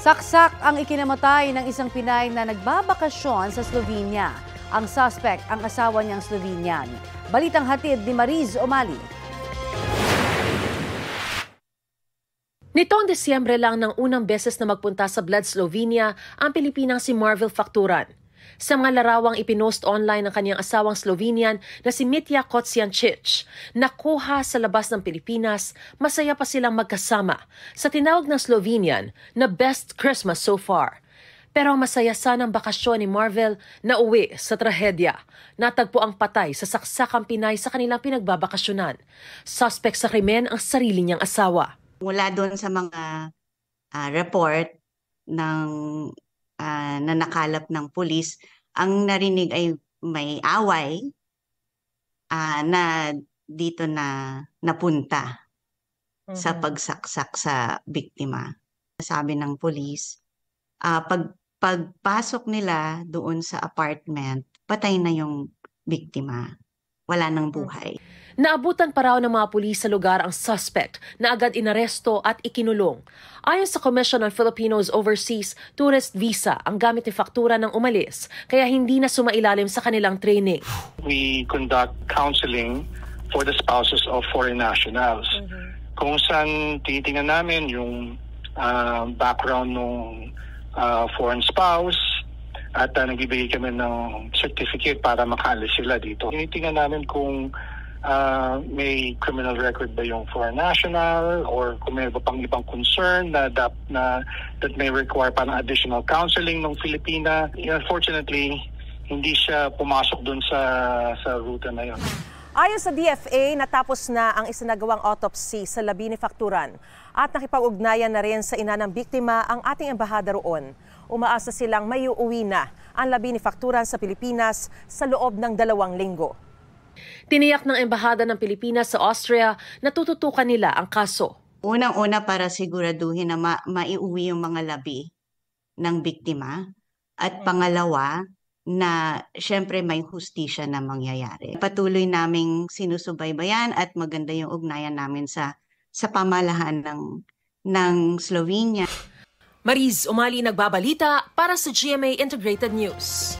Saksak ang ikinamatay ng isang Pinay na nagbabakasyon sa Slovenia. Ang suspect ang asawa niyang Slovenian. Balitang hatid ni Mariz Omali. Nitong Desyembre lang nang unang beses na magpunta sa Bled, Slovenia ang Pilipinang si Marvel Facturan. Sa mga larawang ipinost online ng kanyang asawang Slovenian na si Mitya Kociancic, nakuha sa labas ng Pilipinas, masaya pa silang magkasama sa tinawag ng Slovenian na best Christmas so far. Pero masaya sanang bakasyon ni Marvel na uwi sa trahedya. Natagpo ang patay sa saksakang Pinay sa kanilang pinagbabakasyonan. Suspect sa krimen ang sarili niyang asawa. Mula doon sa mga report ng na nakalap ng pulis, ang narinig ay may away na dito na napunta sa pagsaksak sa biktima. Sabi ng pulis, pagpasok nila doon sa apartment, patay na yung biktima. Wala nang buhay. Naabutan pa raw ng mga pulis sa lugar ang suspect na agad inaresto at ikinulong. Ayon sa Commission on Filipinos Overseas Tourist Visa, ang gamit ni faktura ng umalis, kaya hindi na sumailalim sa kanilang training. We conduct counseling for the spouses of foreign nationals. Kung saan tinitingnan namin yung background ng foreign spouse, at nagbibigay kami ng certificate para makaalis sila dito. Tinitingnan namin kung may criminal record ba yung foreign national or kung may pang ibang concern that may require parang additional counseling ng Filipina. Unfortunately, hindi siya pumasok dun sa ruta na yun. Ayon sa DFA, natapos na ang isinagawang autopsy sa labi ni Facturan at nakipag-ugnayan na rin sa ina ng biktima ang ating embahada roon. Umaasa silang may uuwi na ang labi ni Facturan sa Pilipinas sa loob ng 2 linggo. Tiniyak ng embahada ng Pilipinas sa Austria na tututukan nila ang kaso. Unang-una para siguraduhin na maiuwi yung mga labi ng biktima. At pangalawa, na syempre may hustisya na mangyayari. Patuloy naming sinusubaybayan at maganda yung ugnayan namin sa pamalahan ng Slovenia. Mariz Omali nagbabalita para sa GMA Integrated News.